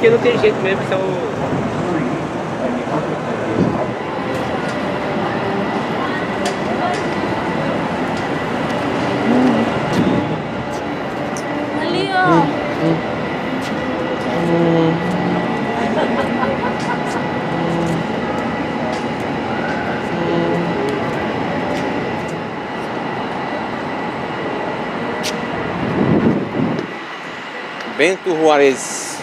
porque não tem jeito mesmo, são... Ali, ó. Bento Juarez,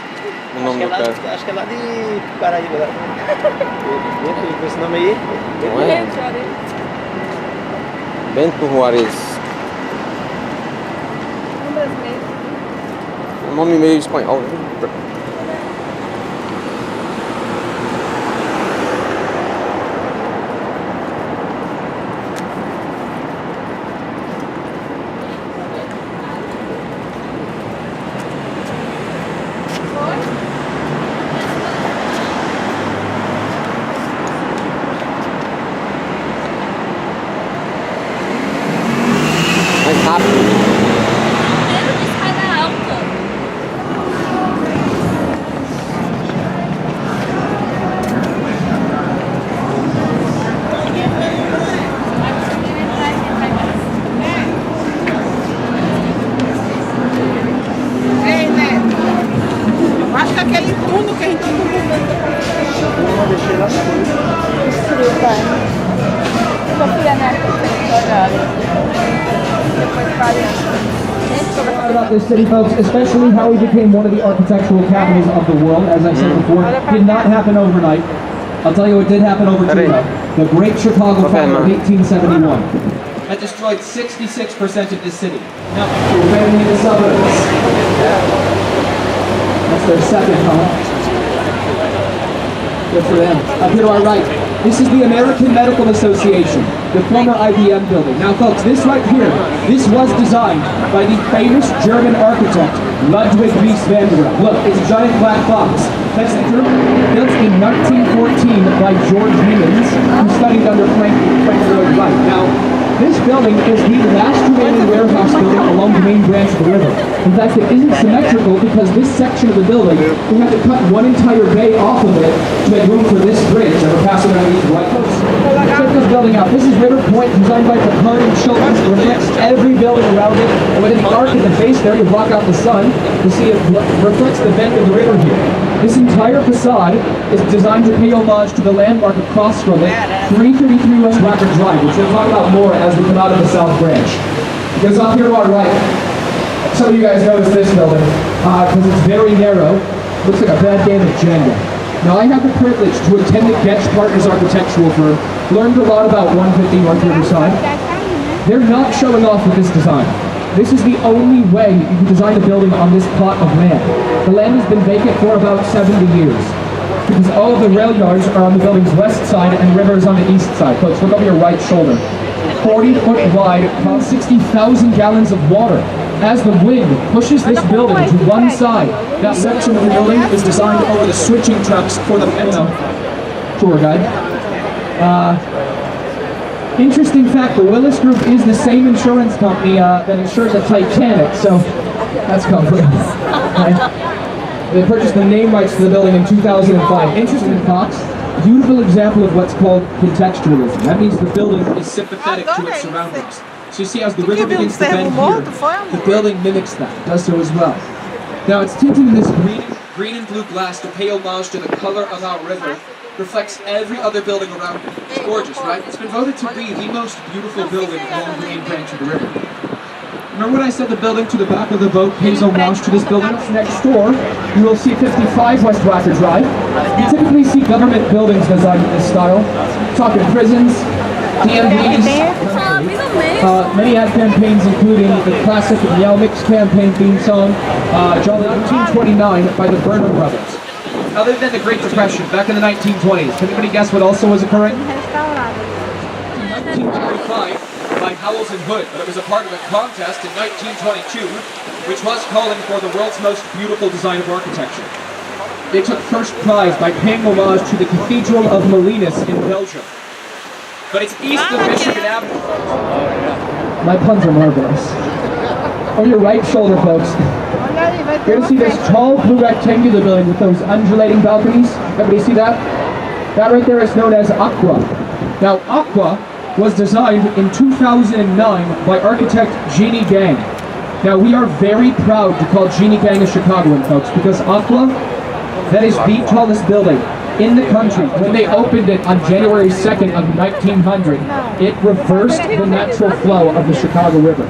o nome do cara. Acho que é lá de Paraíba. Lá. Bento, com esse nome aí. Não é? Bento Juarez. Um nome meio espanhol. Mais rápido. Primeiro de escada alta. Ei, Neto, eu acho que aquele túnel que a gente Vamos deixar lá. só fui na About this city, folks, especially how we became one of the architectural capitals of the world, as I said before, did not happen overnight. I'll tell you what did happen over two, though. The Great Chicago Fire of 1871. That destroyed 66% of this city. Now, we're getting into the suburbs. That's their second, huh? Good for them. Up here to our right, this is the American Medical Association, the former IBM building. Now folks, this right here, this was designed by the famous German architect, Ludwig Mies van der Rohe. Look, it's a giant black box. That's built in 1914 by George Niemans, who studied under Frank Lloyd Wright. Now, this building is the last remaining warehouse building along the main branch of the river. In fact, it isn't symmetrical because this section of the building, we had to cut one entire bay off of it to make room for this bridge that we're passing underneath the White House. Check this building out. This is River Point, designed by Picard and Children. It reflects every building around it. And within the arc at the base there, you block out the sun to see it reflects the bend of the river here. This entire facade is designed to pay homage to the landmark across from it, 333 West Racker Drive, which we'll talk about more as we come out of the South Branch. Because up here to our right, some of you guys notice this building, because it's very narrow. Looks like a bad game of Jenga. Now I have the privilege to attend the Getch Partners Architectural Firm, learned a lot about 150 North Riverside. They're not showing off with this design. This is the only way you can design a building on this plot of land. The land has been vacant for about 70 years. Because all of the rail yards are on the building's west side and the river is on the east side. Folks, look over your right shoulder. 40 foot wide, about 60,000 gallons of water. As the wind pushes this building to one side, that section of the building is designed over the switching tracks for the tour guide. Interesting fact, the Willis Group is the same insurance company that insured the Titanic, so that's comforting. They purchased the name rights to the building in 2005. Interesting, Fox. Beautiful example of what's called contextualism. That means the building is sympathetic to its surroundings. So you see, as the river begins to bend here, the building mimics that, does so as well. Now it's tinted in this green and blue glass to pay homage to the color of our river. Reflects every other building around it. It's gorgeous, right? It's been voted to be the most beautiful building along the main branch of the river. Remember when I said the building to the back of the boat pays homage to this building? Next door, you will see 55 West Wacker Drive. You typically see government buildings designed in this style. Talking prisons, DMVs. Many ad campaigns, including the classic Yell Mix campaign theme song, Jolly 1929 by the Burner Brothers. Other than the Great Depression, back in the 1920s, can anybody guess what also was occurring? 1935 by Howells and Hood, but it was a part of a contest in 1922, which was calling for the world's most beautiful design of architecture. They took first prize by paying homage to the Cathedral of Molinos in Belgium. But it's east of Michigan Avenue. My puns are marvelous. On your right shoulder, folks. You're gonna see this tall blue rectangular building with those undulating balconies. Everybody see that? That right there is known as Aqua. Now, Aqua was designed in 2009 by architect Jeannie Gang. Now, we are very proud to call Jeannie Gang a Chicagoan, folks, because Aqua, that is the tallest building in the country. When they opened it on January 2nd of 1900, it reversed the natural flow of the Chicago River.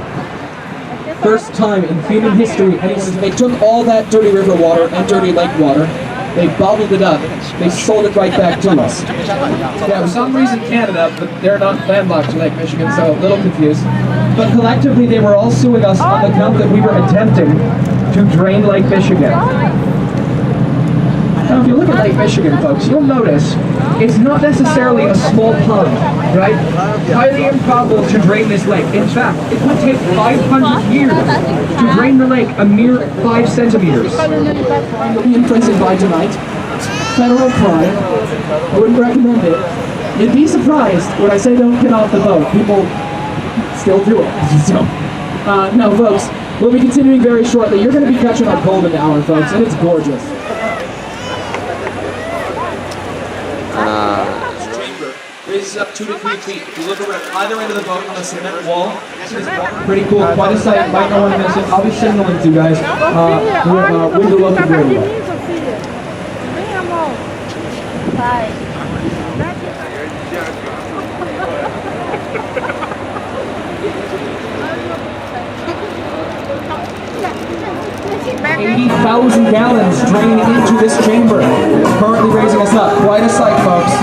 First time in human history, they took all that dirty river water and dirty lake water, they bottled it up, they sold it right back to us. Yeah, for some reason Canada, but they're not landlocked to Lake Michigan, so a little confused. But collectively they were all suing us on the count that we were attempting to drain Lake Michigan. Now if you look at Lake Michigan, folks, you'll notice it's not necessarily a small pond, right? Highly improbable to drain this lake. In fact, it would take 500 years to drain the lake a mere 5 centimeters. You'll be imprisoned by tonight. Federal crime. I wouldn't recommend it. You'd be surprised when I say don't get off the boat. People still do it. So, no, folks, we'll be continuing very shortly. You're going to be catching our golden hour, folks, and it's gorgeous. Chamber raises up 2 to 3 feet. You look over at either end of the boat on a cement wall. Pretty cool. Quite a sight. Might not want to miss it. I'll be signaling to you guys with the local radio. Bye. 80,000 gallons draining into this chamber. Currently raising us up. Quite a sight, folks.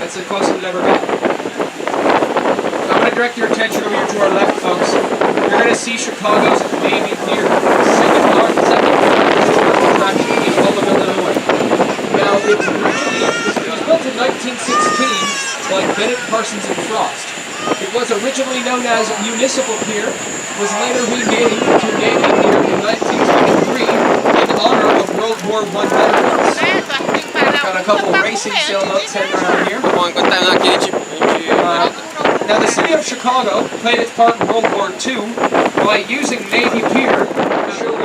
That's the closest we've ever been. So I'm going to direct your attention over here to our left, folks. You're going to see Chicago's Navy Pier, second attraction in all of Illinois. Now, it was built in 1916 by Bennett, Parsons, and Frost. It was originally known as Municipal Pier, was later renamed to Navy Pier in 1923 in honor of World War I veterans. Got a couple racing sailboats heading around here. Now the city of Chicago played its part in World War II by using Navy Pier to show a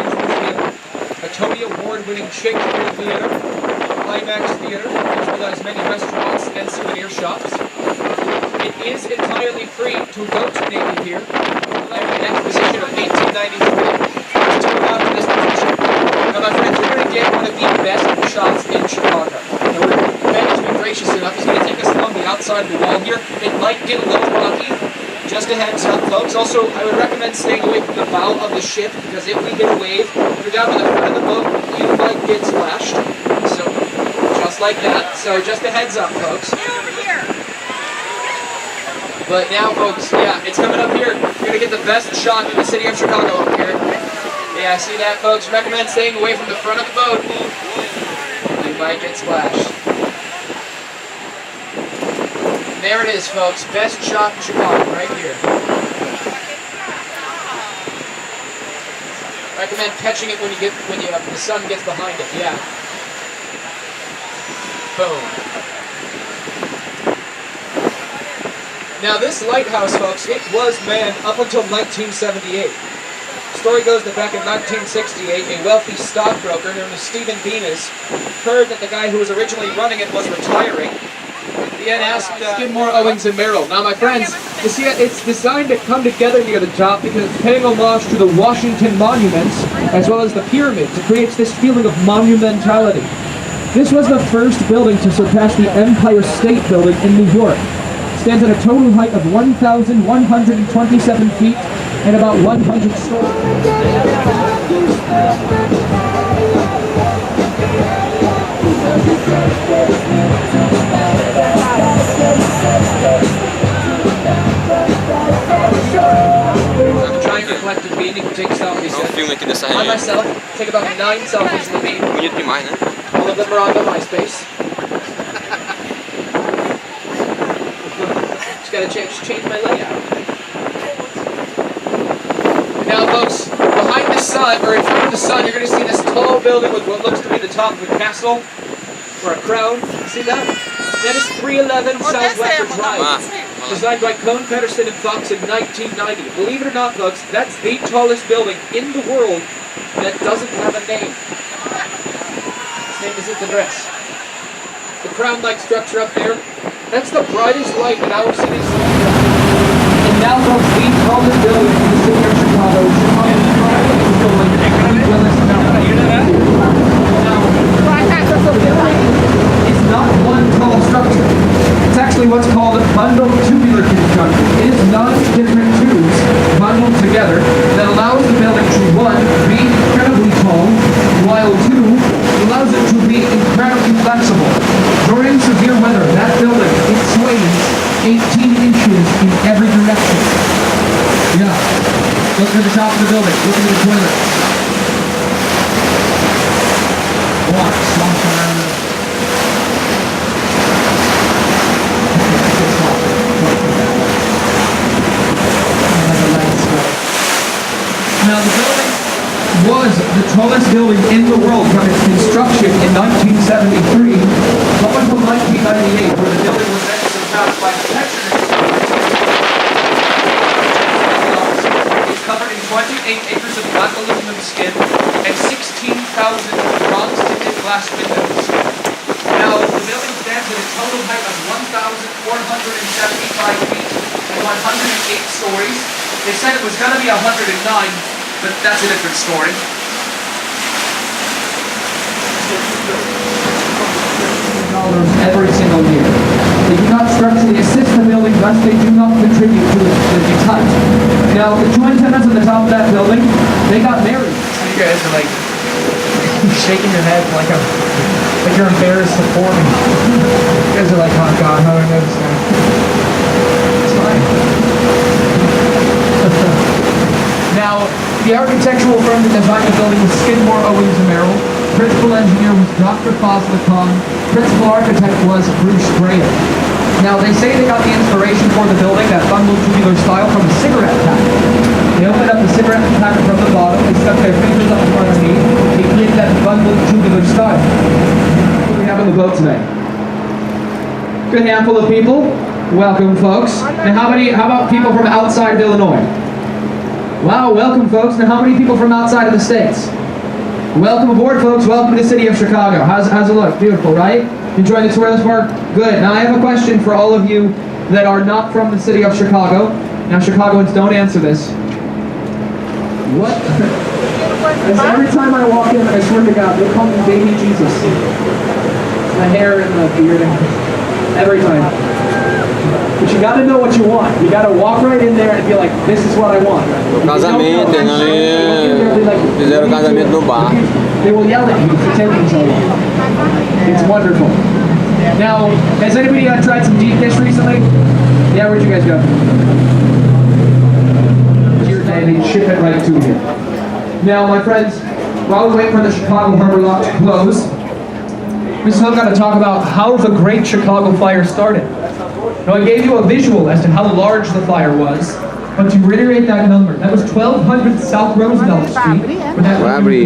Tony Award-winning Shakespeare Theater, IMAX Theater, as well as many restaurants and souvenir shops. It is entirely free to go to Navy Pier. An exposition of 1893 to turn out to this position. Now my friends, we're going to get one of the best shots in Chicago. And Ben has been gracious enough, he's going to take us along the outside of the wall here. It might get a little rocky, just a heads up, folks. Also, I would recommend staying away from the bow of the ship, because if we get a wave, if you're down to the front of the boat, you might get splashed. So, just like that. So, just a heads up, folks. But now, folks, yeah, it's coming up here. You're going to get the best shot in the city of Chicago up here. Yeah, see that, folks? Recommend staying away from the front of the boat. You might get splashed. There it is, folks. Best shot in Chicago, right here. Recommend catching it when the sun gets behind it. Yeah. Boom. Now this lighthouse, folks, it was manned up until 1978. The story goes that back in 1968, a wealthy stockbroker known as Stephen Bemis heard that the guy who was originally running it was retiring. Skidmore, Owings, and Merrill. Now, my friends, you see, it's designed to come together near the top because it's paying homage to the Washington monuments as well as the pyramids. It creates this feeling of monumentality. This was the first building to surpass the Empire State Building in New York. It stands at a total height of 1,127 feet and about 100 stories. I'm trying to collect a bean and take selfies. Filme aqui dessa I região. myself take about 9 selfies in the bean. Bonito demais, né? All of them are on the MySpace. Just gotta change my layout. Now, folks, behind the sun, or in front of the sun, you're gonna see this tall building with what looks to be the top of a castle or a crown. See that? That is 311 Southwestern Drive. Designed by Cohn, Pedersen, and Fox in 1990. Believe it or not, folks, that's the tallest building in the world that doesn't have a name. Its name isn't the dress. The crown-like structure up there, that's the brightest light in our city's. And now, folks, the tallest building in the city of Chicago, it's not one tall structure. It's actually what's called a bundled tubular construction. It is 9 different tubes bundled together that allows the building to, 1, be incredibly tall, while 2, allows it to be incredibly flexible. During severe weather, that building, it sways 18 inches in every direction. Yeah. Look at the top of the building. Look at the toilet. Water sloshing around it. Now, the building was the tallest building in the world from its construction in 1973 up until 1998, where the building was then surpassed by the Texas. It's covered in 28 acres of black aluminum skin and 16,000 bronze-tinted glass windows. Now, the building stands at a total height of 1,475 feet and 108 stories. They said it was going to be 109, but that's a different story. Every single year. They do not structurally assist the building, thus they do not contribute to its height. Now, the joint tenants on the top of that building, they got married. You guys are like shaking your head like you're embarrassed to pour me. You guys are like, oh God, how do I know this now? It's fine. Now, the architectural firm that designed the building was Skidmore, Owings & Merrill. Principal engineer was Dr. Fosler Kahn. Principal architect was Bruce Graham. Now, they say they got the inspiration for the building, that bundled tubular style, from a cigarette packet. They opened up the cigarette packet from the bottom, they stuck their fingers up underneath, they created that bundled tubular style. What do we have on the boat today? Good handful of people. Welcome, folks. Now, how about people from outside of Illinois? Wow, welcome, folks. Now, how many people from outside of the States? Welcome aboard, folks. Welcome to the city of Chicago. How's it look? Beautiful, right? Enjoying the tour this park? Good. Now, I have a question for all of you that are not from the city of Chicago. Now, Chicagoans, don't answer this. What? Every time I walk in, I swear to God, they call me Baby Jesus. My hair and the beard. Every time. But you gotta know what you want. You gotta walk right in there and be like, this is what I want. Casamento, fizeram casamento no bar. They will yell at you for taking so long. It's wonderful. Now, has anybody tried some deep dish recently? Yeah, where'd you guys go? And they ship it right to you. Now, my friends, while we wait for the Chicago Harbor Lock to close, we still got to talk about how the Great Chicago Fire started. Now, I gave you a visual as to how large the fire was, but to reiterate that number, that was 1200 South Roosevelt Street, where that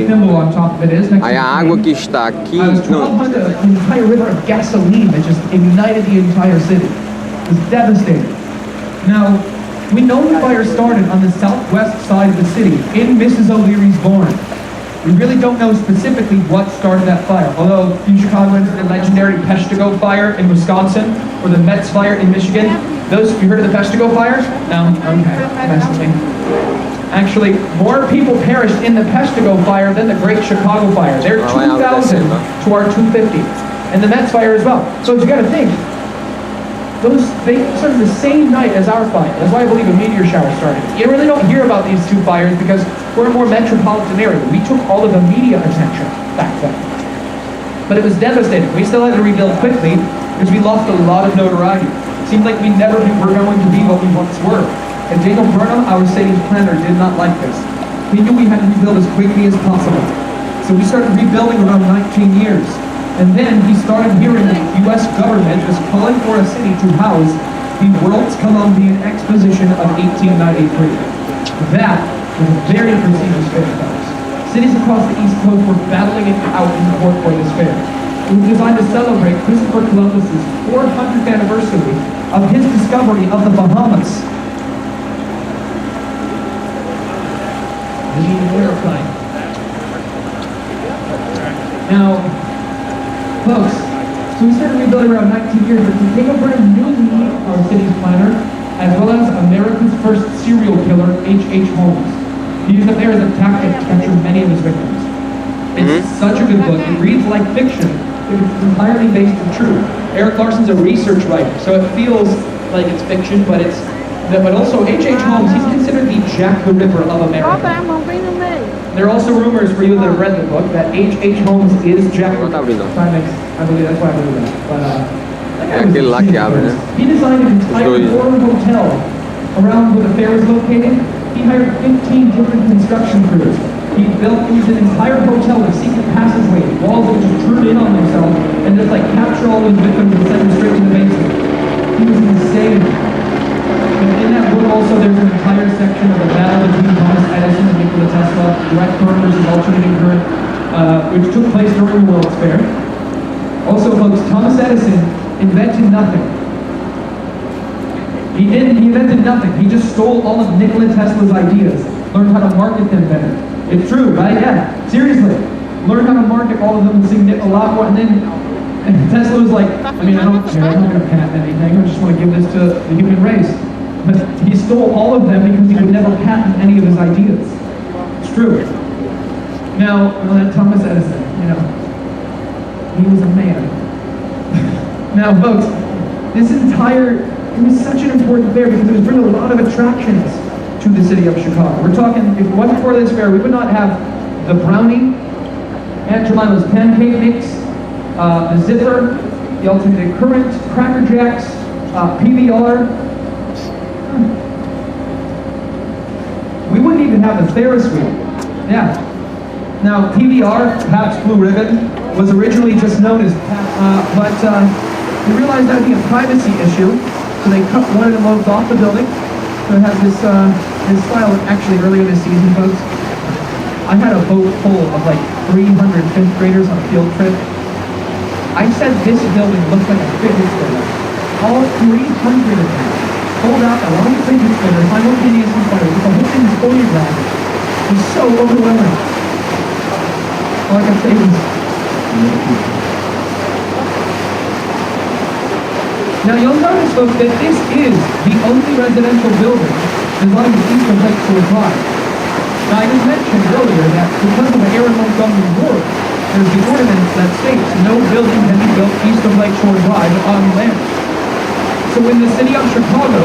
symbol on top of it is. Aí a água que está aqui, It was 1200, an entire river of gasoline that just ignited the entire city. It was devastating. Now, we know the fire started on the southwest side of the city, in Mrs. O'Leary's barn. We really don't know specifically what started that fire, although you Chicagoans, the legendary Peshtigo fire in Wisconsin, or the Metz fire in Michigan, you heard of the Peshtigo fire? No? Okay, that's the thing. Actually, more people perished in the Peshtigo fire than the Great Chicago Fire. They're 2,000 to our 250. And the Metz fire as well. So you gotta think, they started the same night as our fire. That's why I believe a meteor shower started. You really don't hear about these two fires because we're a more metropolitan area. We took all of the media attention back then. But it was devastating. We still had to rebuild quickly because we lost a lot of notoriety. It seemed like we never were going to be what we once were. And Daniel Burnham, our city's planner, did not like this. He knew we had to rebuild as quickly as possible. So we started rebuilding around 19 years. And then he started hearing that the U.S. government was calling for a city to house the World's Columbian Exposition of 1893. That was a very prestigious fair, folks. Cities across the East Coast were battling it out in court for this fair. It was designed to celebrate Christopher Columbus's 400th anniversary of his discovery of the Bahamas. Now, folks, so we started rebuilding around 19 years, but to take a brand new lead, our city's planner, as well as America's first serial killer, H.H. Holmes. He used it there as a tactic to capture many of his victims. It's such a good book. It reads like fiction. It's entirely based on truth. Eric Larson's a research writer, so it feels like it's fiction, but also H.H. Holmes, he's considered the Jack the Ripper of America. There are also rumors for you that have read the book that H.H. Holmes is Jack the Ripper. I believe that's why I believe that. But he designed an entire foreign hotel around where the fair was located. He hired 15 different construction crews. He used an entire hotel with secret passageways, walls that just turn in on themselves and just like capture all those victims and send them straight to the basement. He was insane. In that book also there's an entire section of the battle between Thomas Edison and Nikola Tesla, direct current versus alternating current, which took place during the World's Fair. Also, folks, Thomas Edison invented nothing. He invented nothing. He just stole all of Nikola Tesla's ideas, learned how to market them better. It's true, right? Yeah, seriously. Learned how to market all of them and sing a lot more, and then Tesla was like, I don't care, I'm not going to patent anything, I just want to give this to the human race. But he stole all of them because he would never patent any of his ideas. It's true. Now, Thomas Edison, he was a man. Now, folks, it was such an important fair because it was bringing a lot of attractions to the city of Chicago. We're talking, if it wasn't for this fair, we would not have the brownie, Aunt Jemima's pancake mix, the zipper, the alternating current, Cracker Jacks, PBR. We wouldn't even have the Ferris wheel. Yeah. Now, PBR, Pabst Blue Ribbon, was originally just known as but they realized that would be a privacy issue, so they cut one of the loaves off the building. So it has this style. Actually, earlier this season, folks, I had a boat full of like 300 fifth graders on a field trip. I said this building looked like a fidget spinner. All 300 of them pulled out a long fidget spinner simultaneously fired with the whole thing choreographed. It was so overwhelming. All I can say is, now you'll notice, folks, that this is the only residential building designed east of Lake Shore Drive. Now I just mentioned earlier that because of the Aaron Montgomery War, there's the ordinance that states no building can be built east of Lake Shore Drive on land. So when the city of Chicago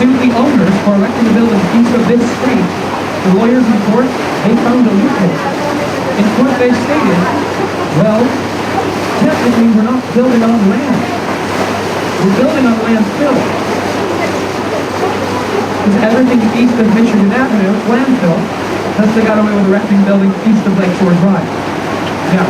sued the owners for erecting a building east of this street, the lawyers in court, they found a loophole. In court they stated, well, technically we're not building on land. We're building on landfill. Because everything east of Michigan Avenue, landfill, thus they got away with erecting buildings east of Lake Shore Drive. Now,